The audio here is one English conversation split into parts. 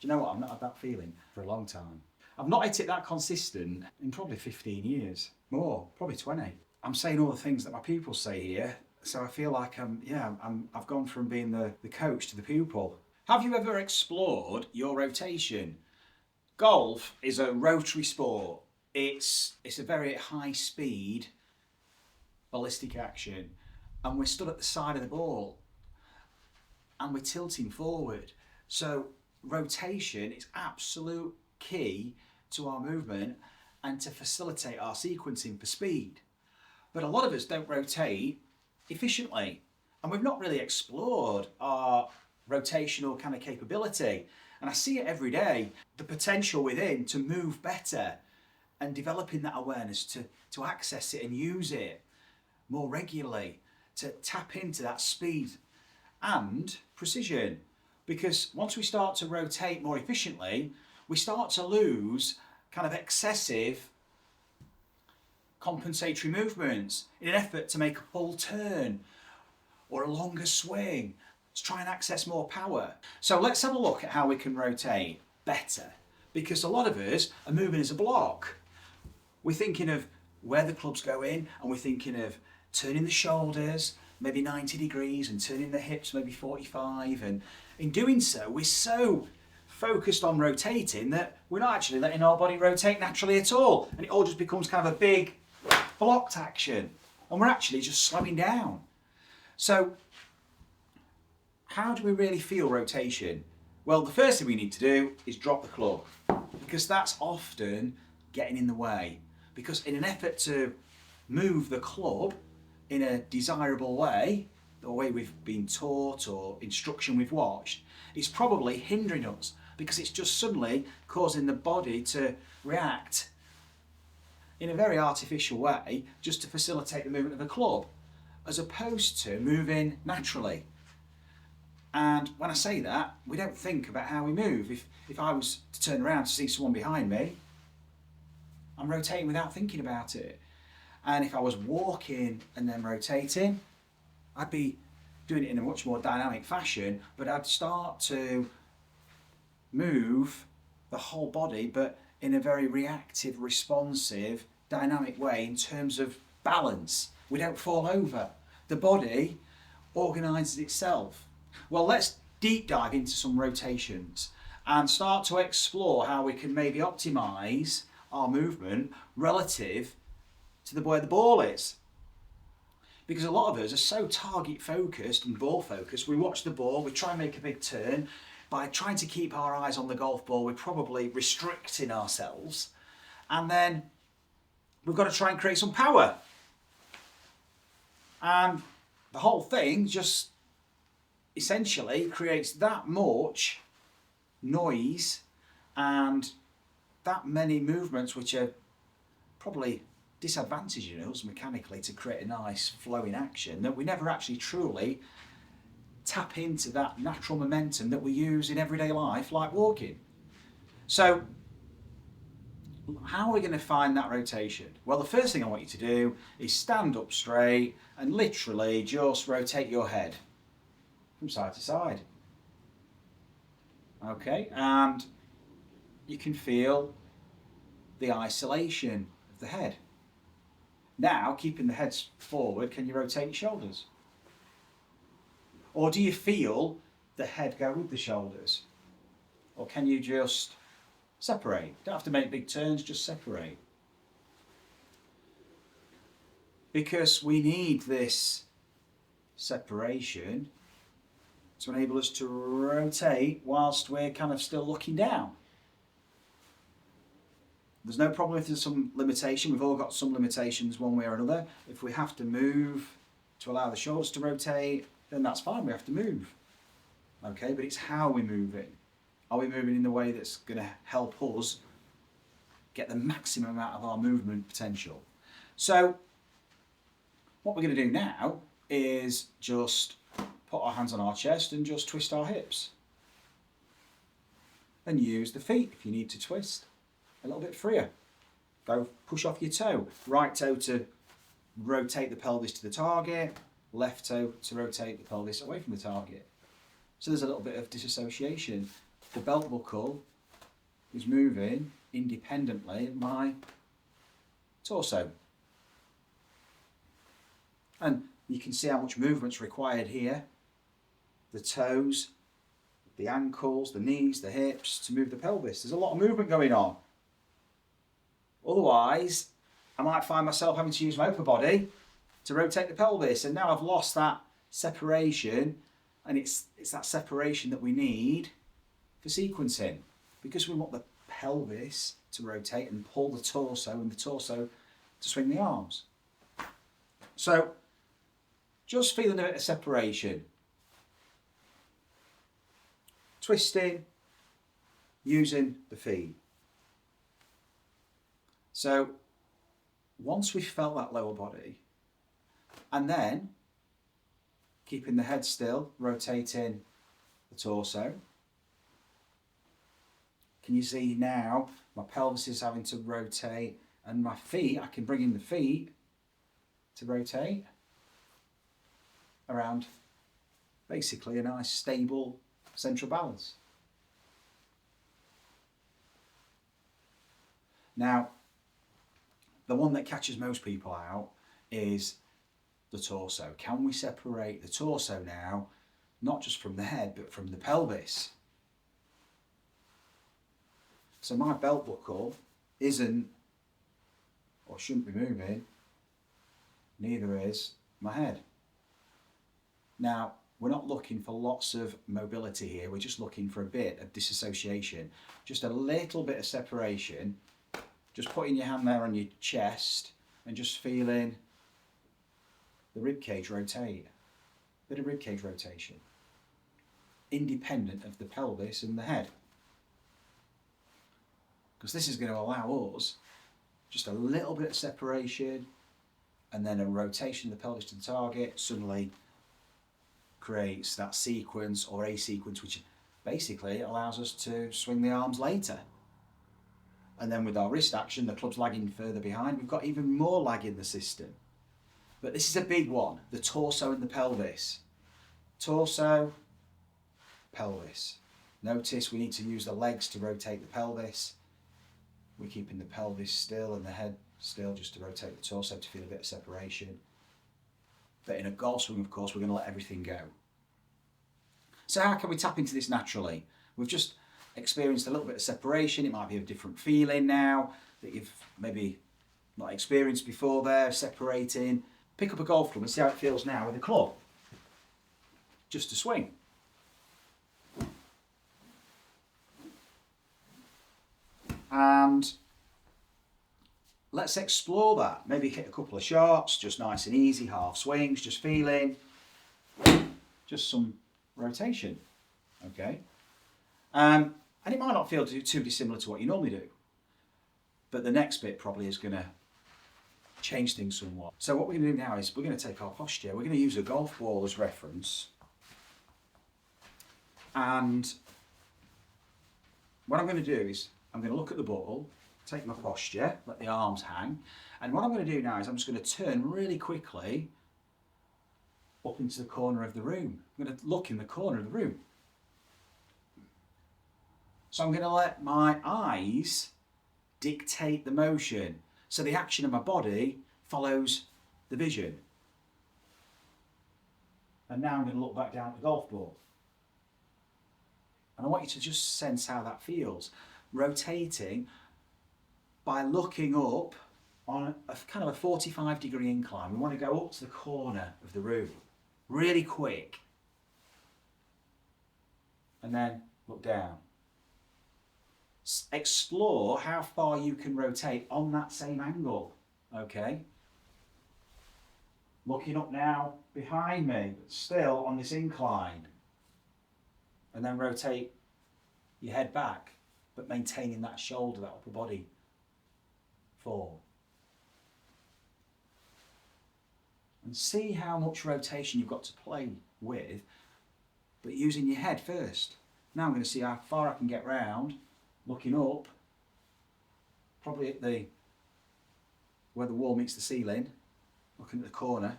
Do you know what? I've not had that feeling for a long time. I've not hit it that consistent in probably 15 years. More, probably 20. I'm saying all the things that my pupils say here, so I feel like I've gone from being the coach to the pupil. Have you ever explored your rotation? Golf is a rotary sport. It's a very high speed, ballistic action, and we're stood at the side of the ball and we're tilting forward. So rotation is absolute key to our movement and to facilitate our sequencing for speed. But a lot of us don't rotate efficiently, and we've not really explored our rotational kind of capability. And I see it every day, the potential within to move better and developing that awareness to access it and use it more regularly, to tap into that speed and precision. Because once we start to rotate more efficiently, we start to lose kind of excessive compensatory movements in an effort to make a full turn or a longer swing, to try and access more power. So let's have a look at how we can rotate better, because a lot of us are moving as a block. We're thinking of where the club's going, and we're thinking of turning the shoulders maybe 90 degrees and turning the hips maybe 45, and in doing so we're so focused on rotating that we're not actually letting our body rotate naturally at all, and it all just becomes kind of a big blocked action, and we're actually just slowing down. So how do we really feel rotation? Well, the first thing we need to do is drop the club, because that's often getting in the way. Because in an effort to move the club in a desirable way, the way we've been taught or instruction we've watched, it's probably hindering us, because it's just suddenly causing the body to react in a very artificial way just to facilitate the movement of the club, as opposed to moving naturally. And when I say that, we don't think about how we move. If I was to turn around to see someone behind me, I'm rotating without thinking about it. And if I was walking and then rotating, I'd be doing it in a much more dynamic fashion, but I'd start to move the whole body, but in a very reactive, responsive, dynamic way in terms of balance. We don't fall over. The body organises itself. Well, let's deep dive into some rotations and start to explore how we can maybe optimise our movement relative to where the ball is. Because a lot of us are so target focused and ball focused, we watch the ball, we try and make a big turn. By trying to keep our eyes on the golf ball, we're probably restricting ourselves, and then we've got to try and create some power. And the whole thing just essentially creates that much noise and that many movements which are probably disadvantaging us mechanically to create a nice flowing action, that we never actually truly tap into that natural momentum that we use in everyday life, like walking. So how are we going to find that rotation? Well, the first thing I want you to do is stand up straight and literally just rotate your head from side to side. Okay, and you can feel the isolation of the head. Now, keeping the head forward, can you rotate your shoulders? Or do you feel the head go with the shoulders? Or can you just separate? Don't have to make big turns, just separate. Because we need this separation to enable us to rotate whilst we're kind of still looking down. There's no problem if there's some limitation. We've all got some limitations one way or another. If we have to move to allow the shoulders to rotate, then that's fine, we have to move. Okay, but it's how we move it. Are we moving in the way that's going to help us get the maximum amount of our movement potential? So what we're going to do now is just put our hands on our chest and just twist our hips. Then use the feet if you need to twist a little bit freer. Go push off your toe. Right toe to rotate the pelvis to the target, left toe to rotate the pelvis away from the target. So there's a little bit of disassociation. the belt buckle is moving independently of my torso. And you can see how much movement's required here. The toes, the ankles, the knees, the hips, to move the pelvis. There's a lot of movement going on. Otherwise, I might find myself having to use my upper body to rotate the pelvis, and now I've lost that separation, and it's that separation that we need for sequencing, because we want the pelvis to rotate and pull the torso, and the torso to swing the arms. So, just feeling a bit of separation. Twisting, using the feet. So, once we've felt that lower body, and then keeping the head still, rotating the torso. Can you see now my pelvis is having to rotate, and my feet, I can bring in the feet to rotate around basically a nice stable central balance. Now, the one that catches most people out is the torso. Can we separate the torso now, not just from the head, but from the pelvis? So my belt buckle isn't, or shouldn't be moving, neither is my head. Now, we're not looking for lots of mobility here, we're just looking for a bit of disassociation, just a little bit of separation, just putting your hand there on your chest and just feeling the rib cage rotate, bit of rib cage rotation, independent of the pelvis and the head. Because this is going to allow us just a little bit of separation, and then a rotation of the pelvis to the target suddenly creates that sequence or a sequence which basically allows us to swing the arms later. And then with our wrist action, the club's lagging further behind, we've got even more lag in the system. But this is a big one, the torso and the pelvis. Torso, pelvis. Notice we need to use the legs to rotate the pelvis. We're keeping the pelvis still and the head still just to rotate the torso to feel a bit of separation. But in a golf swing, of course, we're going to let everything go. So how can we tap into this naturally? We've just experienced a little bit of separation. It might be a different feeling now that you've maybe not experienced before there, separating. Pick up a golf club and see how it feels now with a club. Just to swing. And let's explore that. Maybe hit a couple of shots, just nice and easy, half swings, just feeling, just some rotation, okay? And it might not feel too dissimilar to what you normally do, but the next bit probably is going to change things somewhat. So what we're going to do now is we're going to take our posture, we're going to use a golf ball as reference, and what I'm going to do is I'm going to look at the ball, take my posture, let the arms hang, and what I'm going to do now is I'm just going to turn really quickly up into the corner of the room. I'm going to look in the corner of the room. So I'm going to let my eyes dictate the motion. So the action of my body follows the vision. And now I'm going to look back down at the golf ball. And I want you to just sense how that feels. Rotating by looking up on a kind of a 45-degree incline. We want to go up to the corner of the room, really quick. And then look down. Explore how far you can rotate on that same angle, okay? Looking up now behind me, but still on this incline. And then rotate your head back, but maintaining that shoulder, that upper body fall. And see how much rotation you've got to play with, but using your head first. Now I'm going to see how far I can get round, looking up, probably at where the wall meets the ceiling, looking at the corner.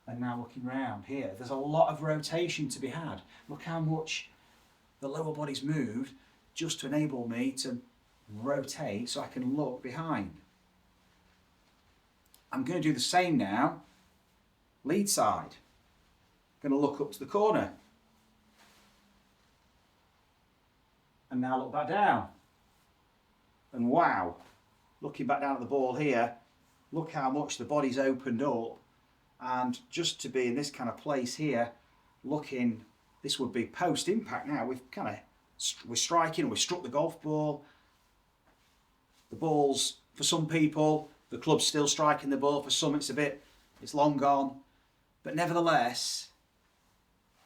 And now looking round here, there's a lot of rotation to be had. Look how much the lower body's moved just to enable me to rotate so I can look behind. I'm going to do the same now, lead side. I'm going to look up to the corner. And now look back down. And wow, looking back down at the ball here, look how much the body's opened up. And just to be in this kind of place here, looking, this would be post impact now. We're striking, we've struck the golf ball. The ball's, for some people, the club's still striking the ball. For some, it's long gone. But nevertheless,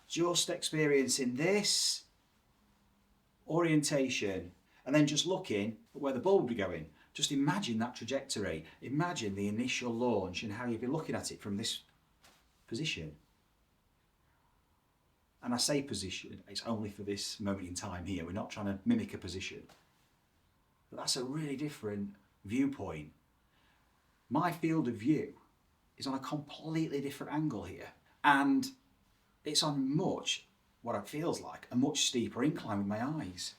just experiencing this orientation and then just looking at where the ball would be going. Just imagine that trajectory. Imagine the initial launch and how you'd be looking at it from this position. And I say position, it's only for this moment in time here. We're not trying to mimic a position. But that's a really different viewpoint. My field of view is on a completely different angle here. And it's on what it feels like, a much steeper incline with my eyes.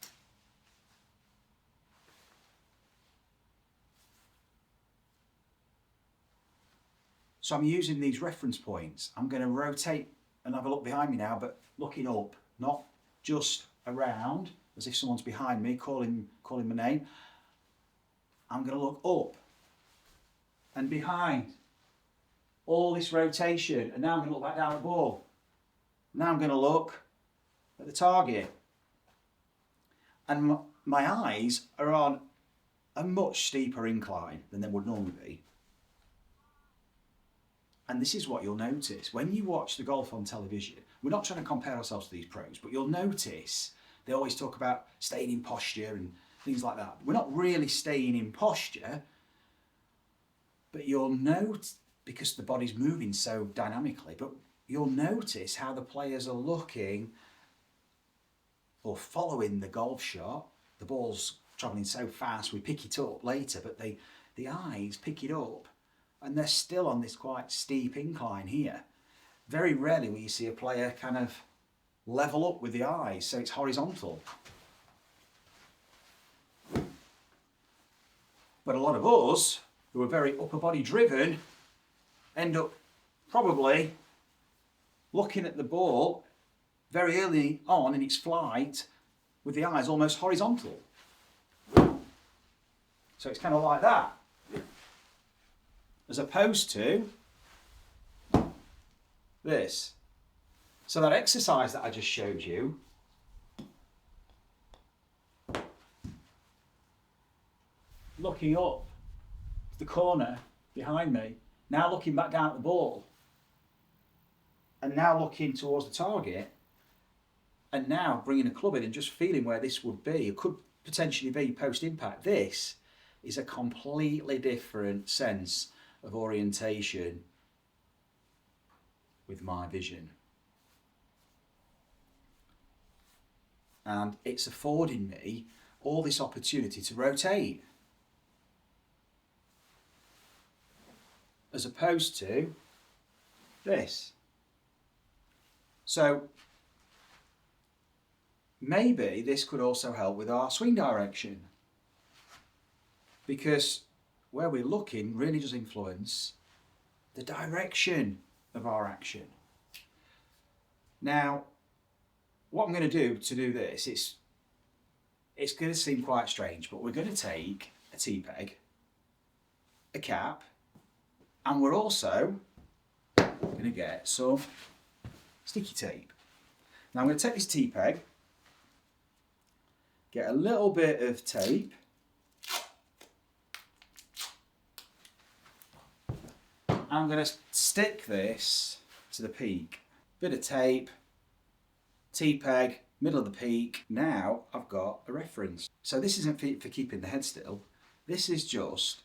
So I'm using these reference points. I'm going to rotate and have a look behind me now, but looking up, not just around as if someone's behind me calling my name. I'm going to look up and behind. All this rotation, and now I'm going to look back down at the ball. Now I'm going to look at the target. And my eyes are on a much steeper incline than they would normally be. And this is what you'll notice. When you watch the golf on television, we're not trying to compare ourselves to these pros, but you'll notice they always talk about staying in posture and things like that. We're not really staying in posture, but you'll note, because the body's moving so dynamically, but you'll notice how the players are looking or following the golf shot. The ball's travelling so fast, we pick it up later, but the eyes pick it up. And they're still on this quite steep incline here. Very rarely will you see a player kind of level up with the eyes, so it's horizontal. But a lot of us, who are very upper body driven, end up probably looking at the ball very early on in its flight with the eyes almost horizontal. So it's kind of like that. As opposed to this. So that exercise that I just showed you, looking up to the corner behind me, now looking back down at the ball, and now looking towards the target, and now bringing a club in and just feeling where this would be, it could potentially be post-impact. This is a completely different sense of orientation with my vision. And it's affording me all this opportunity to rotate, as opposed to this. So maybe this could also help with our swing direction, because where we're looking really does influence the direction of our action. Now, what I'm going to do this, it's going to seem quite strange, but we're going to take a T-peg, a cap, and we're also going to get some sticky tape. Now I'm going to take this T-peg, get a little bit of tape, I'm going to stick this to the peak. Bit of tape, T-peg, middle of the peak. Now I've got a reference. So this isn't for keeping the head still. This is just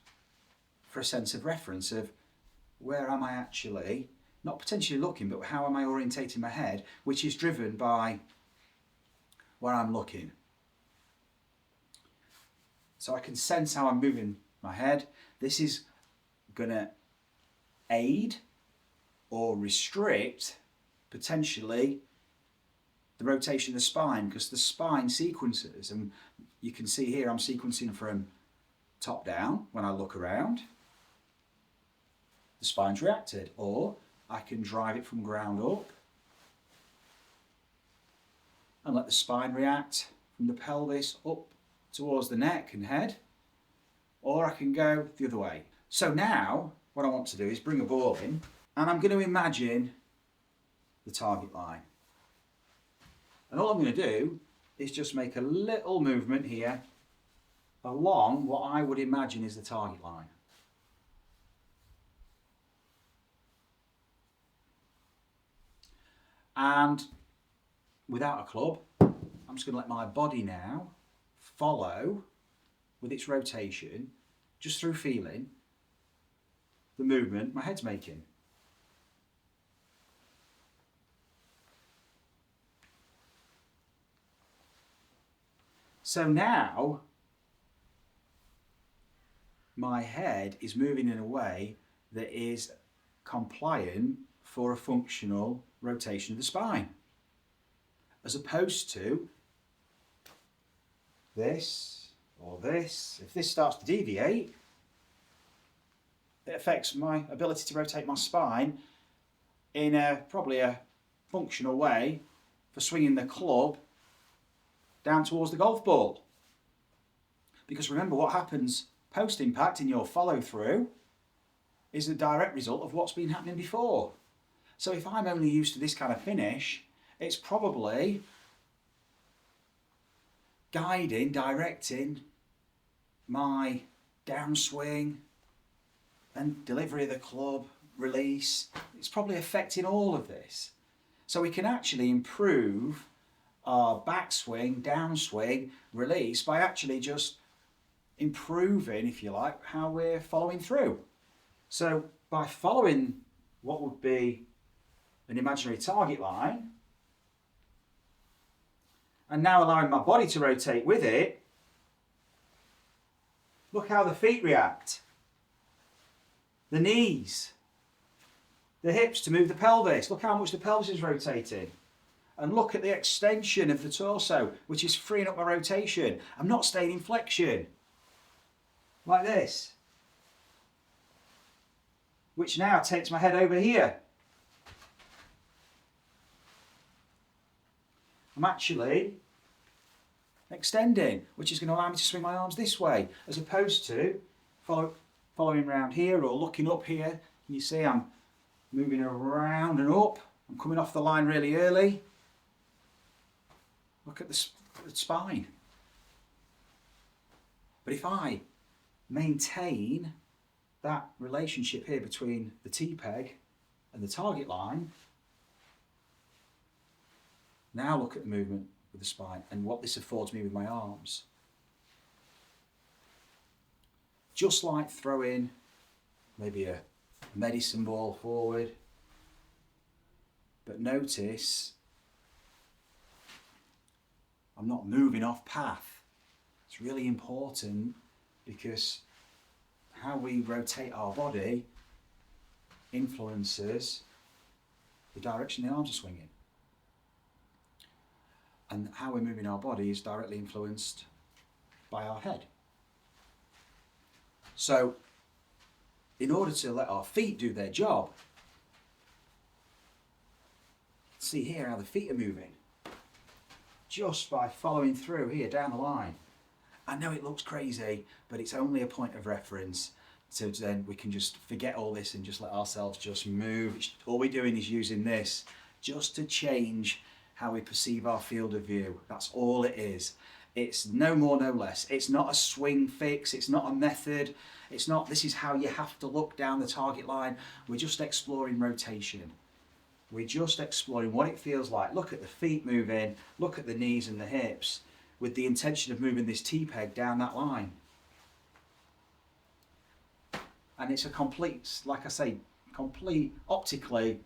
for a sense of reference of where am I actually, not potentially looking, but how am I orientating my head, which is driven by where I'm looking. So I can sense how I'm moving my head. This is going to aid or restrict potentially the rotation of the spine, because the spine sequences, and you can see here I'm sequencing from top down. When I look around, the spine's reacted, or I can drive it from ground up and let the spine react from the pelvis up towards the neck and head, or I can go the other way. So now what I want to do is bring a ball in, and I'm going to imagine the target line. And all I'm going to do is just make a little movement here along what I would imagine is the target line. And without a club, I'm just going to let my body now follow with its rotation, just through feeling the movement my head's making. So now my head is moving in a way that is compliant for a functional rotation of the spine, as opposed to this or this. If this starts to deviate, it affects my ability to rotate my spine in probably a functional way for swinging the club down towards the golf ball. Because remember, what happens post-impact in your follow-through is a direct result of what's been happening before. So if I'm only used to this kind of finish, it's probably guiding, directing my downswing and delivery of the club, release. It's probably affecting all of this. So we can actually improve our backswing, downswing, release by actually just improving, if you like, how we're following through. So by following what would be an imaginary target line, and now allowing my body to rotate with it, look how the feet react, the knees, the hips to move the pelvis. Look how much the pelvis is rotating. And look at the extension of the torso, which is freeing up my rotation. I'm not staying in flexion, like this, which now takes my head over here. I'm actually extending, which is going to allow me to swing my arms this way, as opposed to following around here or looking up here. You see I'm moving around and up. I'm coming off the line really early. Look at the spine. But if I maintain that relationship here between the T-peg and the target line, now look at the movement with the spine and what this affords me with my arms. Just like throwing maybe a medicine ball forward, but notice I'm not moving off path. It's really important because how we rotate our body influences the direction the arms are swinging. And how we're moving our body is directly influenced by our head. So, in order to let our feet do their job, see here how the feet are moving. Just by following through here down the line. I know it looks crazy, but it's only a point of reference. So then we can just forget all this and just let ourselves just move. All we're doing is using this just to change how we perceive our field of view. That's all it is. It's no more, no less. It's not a swing fix. It's not a method. It's not, this is how you have to look down the target line. We're just exploring rotation. We're just exploring what it feels like. Look at the feet moving, look at the knees and the hips, with the intention of moving this T-peg down that line. And it's a complete, like I say, complete, optically,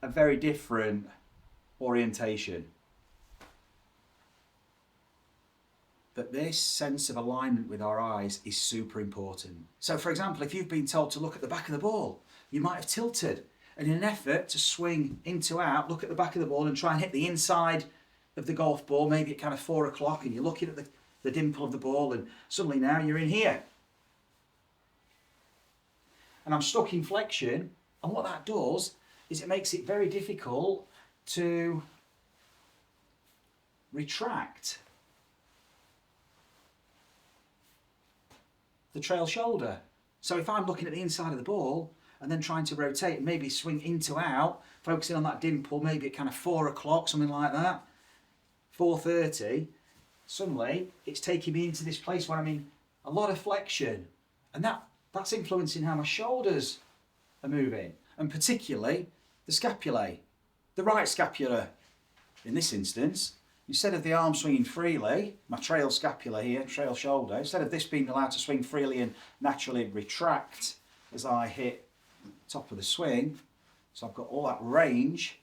a very different orientation. But this sense of alignment with our eyes is super important. So for example, if you've been told to look at the back of the ball, you might have tilted. And in an effort to swing into out, look at the back of the ball and try and hit the inside of the golf ball, maybe at kind of 4 o'clock, and you're looking at the dimple of the ball, and suddenly now you're in here. And I'm stuck in flexion, and what that does is it makes it very difficult to retract the trail shoulder. So if I'm looking at the inside of the ball and then trying to rotate and maybe swing into out, focusing on that dimple, maybe at kind of 4 o'clock, something like that, 4:30, suddenly it's taking me into this place where I'm in a lot of flexion, and that's influencing how my shoulders are moving, and particularly the scapulae, the right scapula in this instance. Instead of the arm swinging freely, my trail scapula here, trail shoulder, instead of this being allowed to swing freely and naturally retract as I hit the top of the swing, so I've got all that range,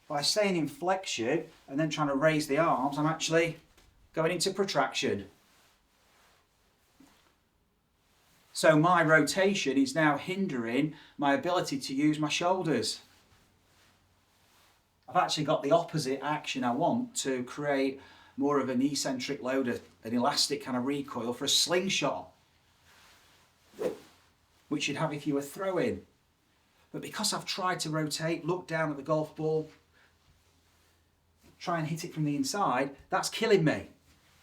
by staying in flexion and then trying to raise the arms, I'm actually going into protraction. So my rotation is now hindering my ability to use my shoulders. I've actually got the opposite action I want to create more of an eccentric load, an elastic kind of recoil for a slingshot, which you'd have if you were throwing. But because I've tried to rotate, look down at the golf ball, try and hit it from the inside, that's killing me,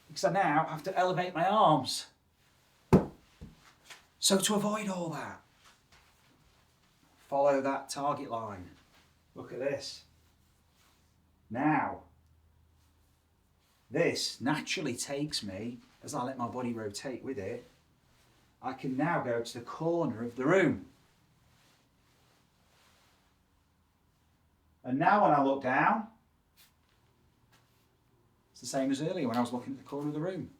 because I now have to elevate my arms. So to avoid all that, follow that target line. Look at this. Now, this naturally takes me, as I let my body rotate with it, I can now go to the corner of the room. And now when I look down, it's the same as earlier when I was looking at the corner of the room.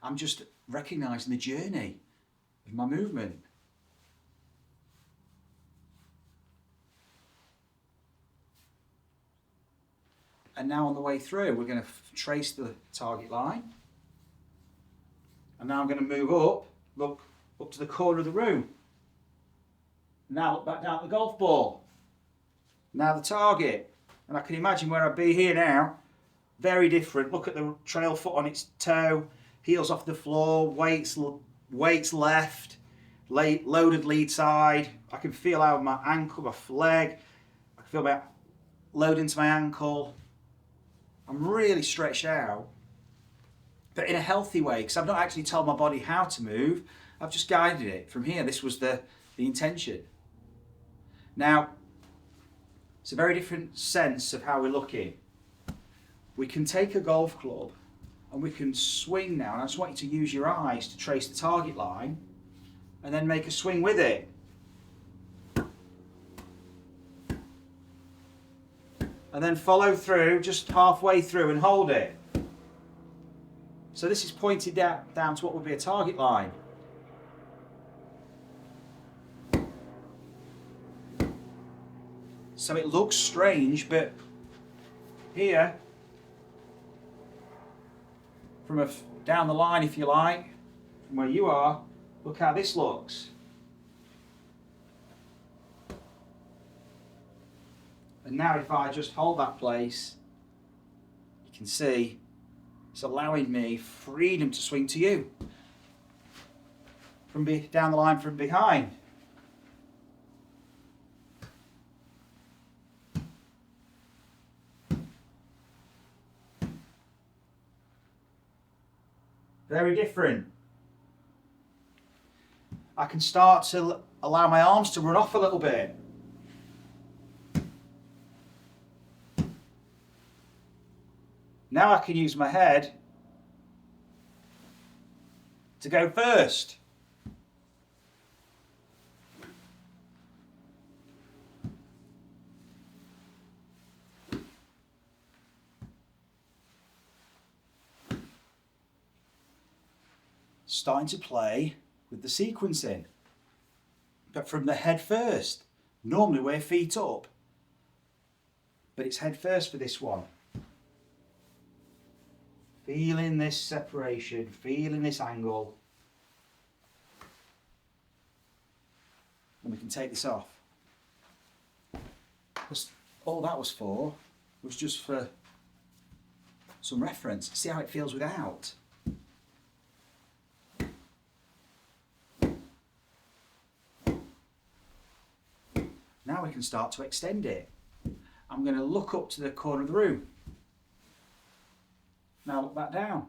I'm just recognising the journey of my movement. And now on the way through, we're going to trace the target line. And now I'm going to move up, look up to the corner of the room. Now look back down at the golf ball. Now the target. And I can imagine where I'd be here now. Very different. Look at the trail foot on its toe, heels off the floor, weights left, loaded lead side. I can feel out my ankle, my leg. I can feel my load into my ankle. I'm really stretched out, but in a healthy way, because I've not actually told my body how to move. I've just guided it from here. This was the intention. Now, it's a very different sense of how we're looking. We can take a golf club and we can swing now, and I just want you to use your eyes to trace the target line and then make a swing with it. And then follow through just halfway through and hold it. So this is pointed down to what would be a target line. So it looks strange, but here, from down the line if you like, from where you are, look how this looks. And now if I just hold that place, you can see it's allowing me freedom to swing to you from down the line from behind. Very different. I can start to allow my arms to run off a little bit. Now I can use my head to go first. Starting to play with the sequencing, but from the head first. Normally we're feet up, but it's head first for this one. Feeling this separation, feeling this angle. And we can take this off. All that was for was just for some reference. See how it feels without. Now we can start to extend it. I'm going to look up to the corner of the room. Now look back down.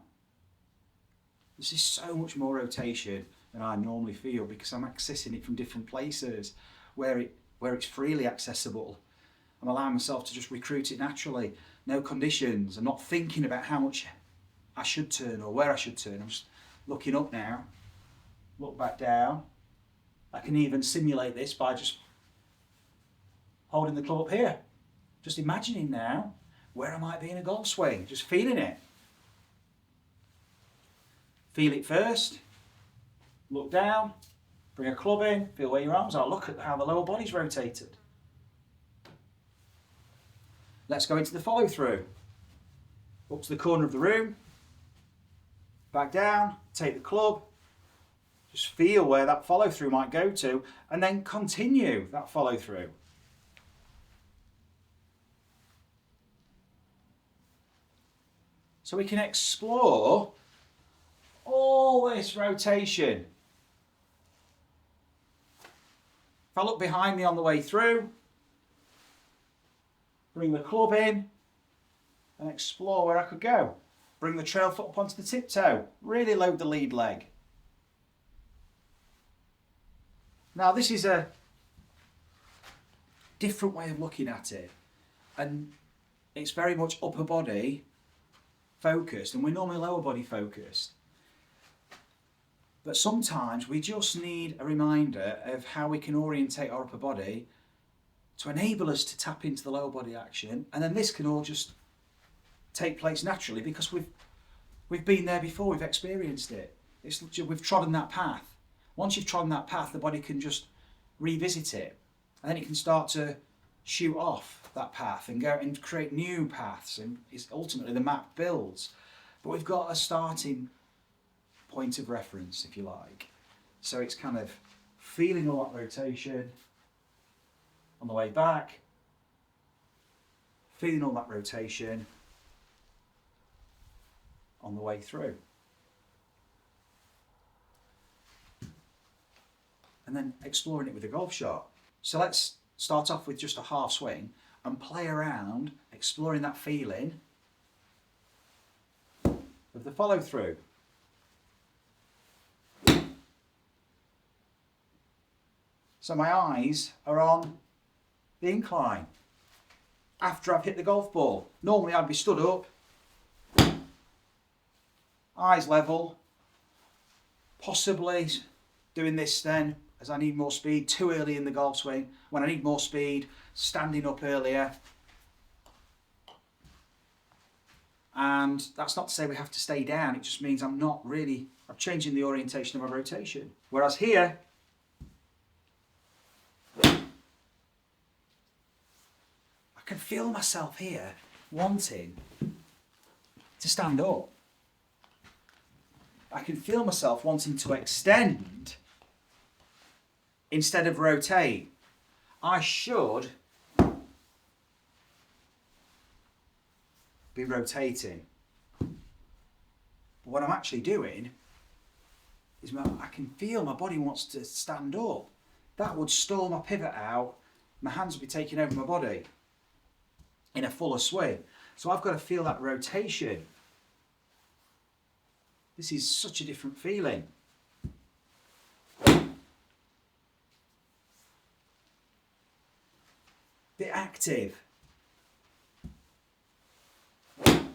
This is so much more rotation than I normally feel because I'm accessing it from different places where it's freely accessible. I'm allowing myself to just recruit it naturally. No conditions. I'm not thinking about how much I should turn or where I should turn. I'm just looking up now. Look back down. I can even simulate this by just holding the club up here. Just imagining now where I might be in a golf swing. Just feeling it. Feel it first. Look down. Bring a club in. Feel where your arms are. Look at how the lower body's rotated. Let's go into the follow through. Up to the corner of the room. Back down. Take the club. Just feel where that follow through might go to and then continue that follow through. So we can explore all this rotation. If I look behind me on the way through, bring the club in and explore where I could go. Bring the trail foot up onto the tiptoe. Really load the lead leg. Now this is a different way of looking at it, and it's very much upper body focused, and we're normally lower body focused. But sometimes we just need a reminder of how we can orientate our upper body to enable us to tap into the lower body action, and then this can all just take place naturally because we've been there before, we've experienced it. We've trodden that path. Once you've trodden that path, the body can just revisit it, and then it can start to shoot off that path and go and create new paths, and it's ultimately the map builds. But we've got a starting point of reference, if you like. So it's kind of feeling all that rotation on the way back, feeling all that rotation on the way through. And then exploring it with a golf shot. So let's start off with just a half swing and play around, exploring that feeling of the follow through. So my eyes are on the incline after I've hit the golf ball. Normally I'd be stood up, eyes level, possibly doing this then as I need more speed, too early in the golf swing. When I need more speed, standing up earlier. And that's not to say we have to stay down, it just means I'm changing the orientation of my rotation. Whereas here, I can feel myself here wanting to stand up. I can feel myself wanting to extend instead of rotate. I should be rotating. But what I'm actually doing is I can feel my body wants to stand up. That would stall my pivot out. My hands would be taking over my body in a fuller swing. So I've got to feel that rotation. This is such a different feeling. Bit active.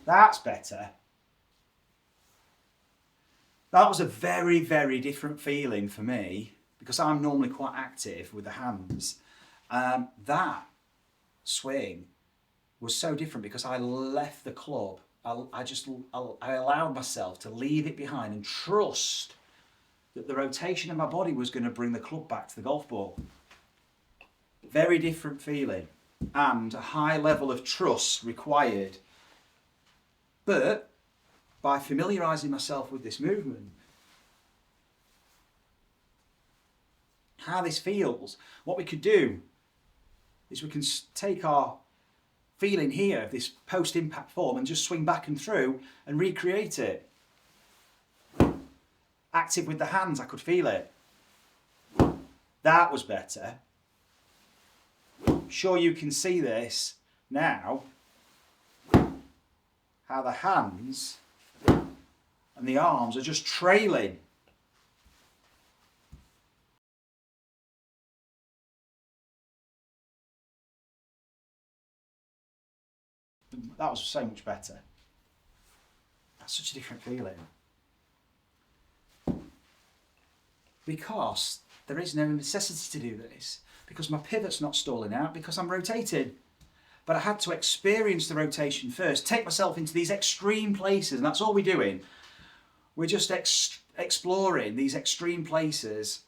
That's better. That was a very, very different feeling for me because I'm normally quite active with the hands. That swing was so different because I left the club. I allowed myself to leave it behind and trust that the rotation of my body was going to bring the club back to the golf ball. Very different feeling and a high level of trust required. But by familiarising myself with this movement, how this feels, what we could do is we can take our feeling here of this post-impact form and just swing back and through and recreate it. Active with the hands, I could feel it. That was better. Sure you can see this now, how the hands and the arms are just trailing. That was so much better. That's such a different feeling. Because there is no necessity to do this, because my pivot's not stalling out, because I'm rotating. But I had to experience the rotation first, take myself into these extreme places, and that's all we're doing. We're just exploring these extreme places.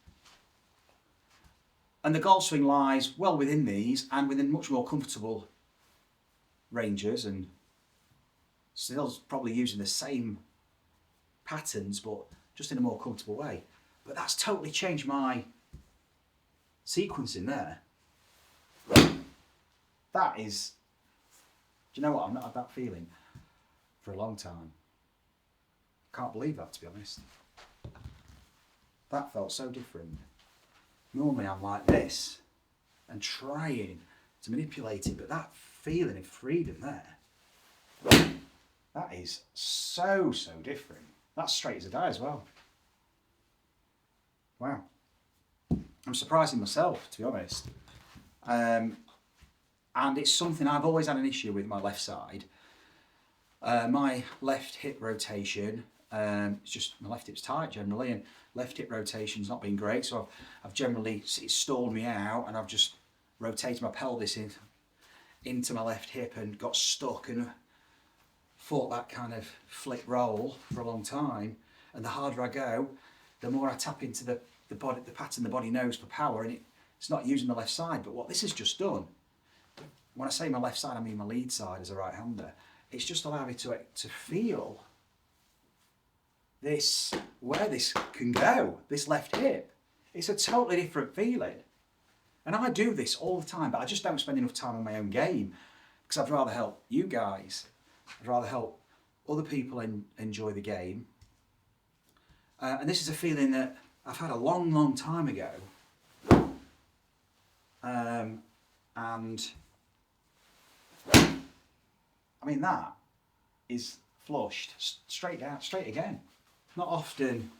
And the golf swing lies well within these and within much more comfortable ranges, and still probably using the same patterns, but just in a more comfortable way. But that's totally changed my sequencing there. That is, do you know what? I've not had that feeling for a long time. Can't believe that, to be honest. That felt so different. Normally I'm like this and trying to manipulate it, but that feeling of freedom there, that is so different. That's straight as a die as well. Wow. I'm surprising myself, to be honest. And it's something I've always had an issue with my left side. My left hip rotation, it's just my left hip's tight generally, and left hip rotation's not been great, so I've generally, it's stalled me out, and I've just rotated my pelvis into my left hip and got stuck and fought that kind of flick roll for a long time. And the harder I go, the more I tap into the body, the pattern the body knows for power, and it's not using the left side. But what this has just done, when I say my left side, I mean my lead side as a right-hander, it's just allowed me to feel this, where this can go, this left hip. It's a totally different feeling. And I do this all the time, but I just don't spend enough time on my own game, because I'd rather help you guys. I'd rather help other people enjoy the game. And this is a feeling that I've had a long time ago. And I mean, that is flushed straight out, straight again. Not often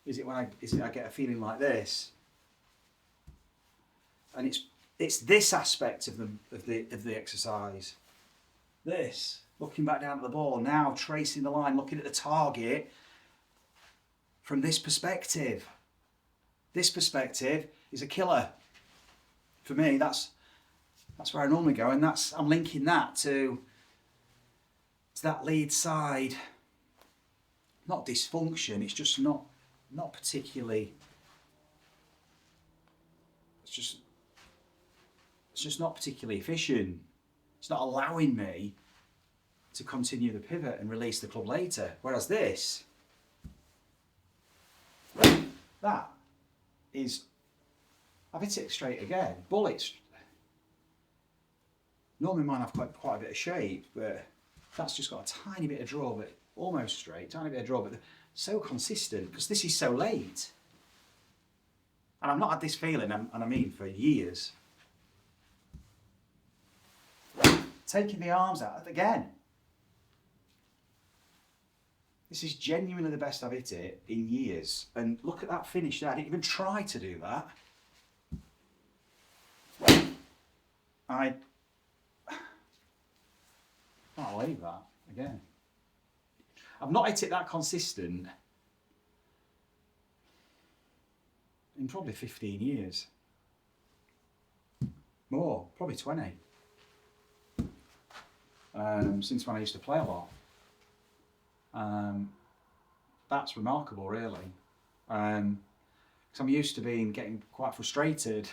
is it I get a feeling like this. And it's this aspect of the exercise. This, looking back down at the ball, now tracing the line, looking at the target from this perspective. This perspective is a killer. For me, that's where I normally go, and I'm linking that to that lead side. Not dysfunction, it's just not particularly, it's just not particularly efficient. It's not allowing me to continue the pivot and release the club later. Whereas this, that is, I've hit it straight again. Bullets. Normally mine have quite a bit of shape, but that's just got a tiny bit of draw, but almost straight, tiny bit of draw, but so consistent, because this is so late. And I've not had this feeling, and I mean for years. Taking the arms out again. This is genuinely the best I've hit it in years. And look at that finish there. I didn't even try to do that. I can't believe that again. I've not hit it that consistent in probably 15 years. More, probably 20. Since when I used to play a lot. That's remarkable, really. Because I'm used to getting quite frustrated,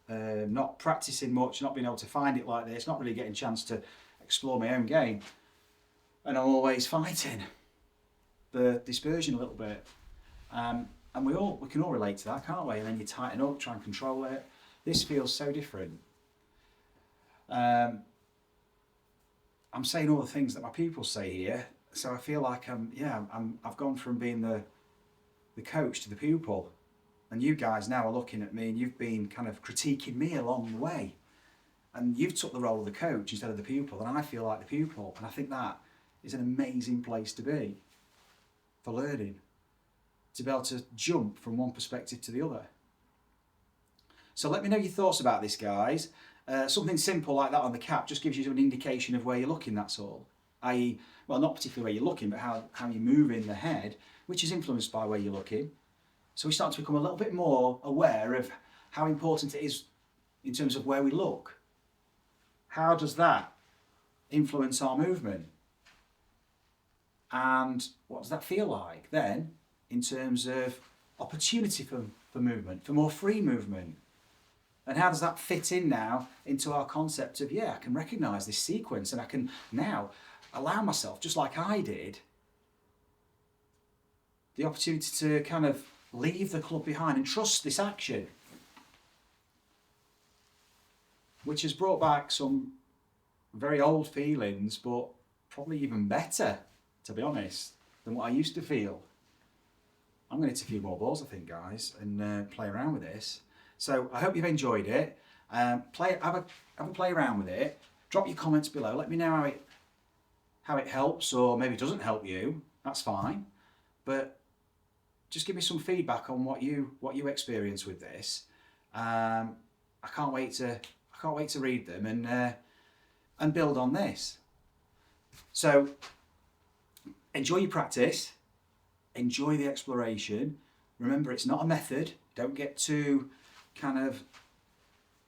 not practicing much, not being able to find it like this, not really getting a chance to explore my own game. And I'm always fighting the dispersion a little bit. And we can all relate to that, can't we? And then you tighten up, try and control it. This feels so different. I'm saying all the things that my pupils say here, so I feel like I've gone from being the coach to the pupil, and you guys now are looking at me and you've been kind of critiquing me along the way, and you've took the role of the coach instead of the pupil, and I feel like the pupil, and I think that is an amazing place to be for learning, to be able to jump from one perspective to the other. So let me know your thoughts about this, guys. Something simple like that on the cap just gives you an indication of where you're looking, that's all. I.e., well, not particularly where you're looking, but how you move in the head, which is influenced by where you're looking. So we start to become a little bit more aware of how important it is in terms of where we look. How does that influence our movement? And what does that feel like then in terms of opportunity for movement, for more free movement? And how does that fit in now into our concept of, I can recognise this sequence and I can now allow myself, just like I did, the opportunity to kind of leave the club behind and trust this action, which has brought back some very old feelings, but probably even better, to be honest, than what I used to feel. I'm going to hit a few more balls, I think, guys, and play around with this. So I hope you've enjoyed it. Have a play around with it. Drop your comments below. Let me know how it helps, or maybe it doesn't help you. That's fine. But just give me some feedback on what you experience with this. I can't wait to read them and build on this. So enjoy your practice. Enjoy the exploration. Remember, it's not a method. Don't get too kind of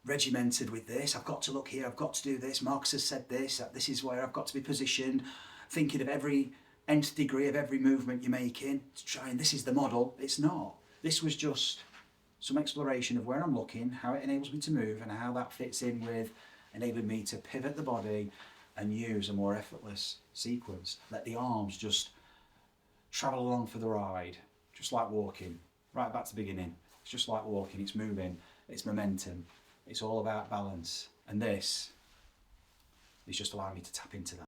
regimented with this. I've got to look here, I've got to do this, Marcus has said this, this is where I've got to be positioned, thinking of every nth degree of every movement you're making to try and this is the model. It's not. This was just some exploration of where I'm looking, how it enables me to move, and how that fits in with enabling me to pivot the body and use a more effortless sequence. Let the arms just travel along for the ride, just like walking. Right back to the beginning. It's just like walking, it's moving, it's momentum, it's all about balance. And this is just allowing me to tap into that.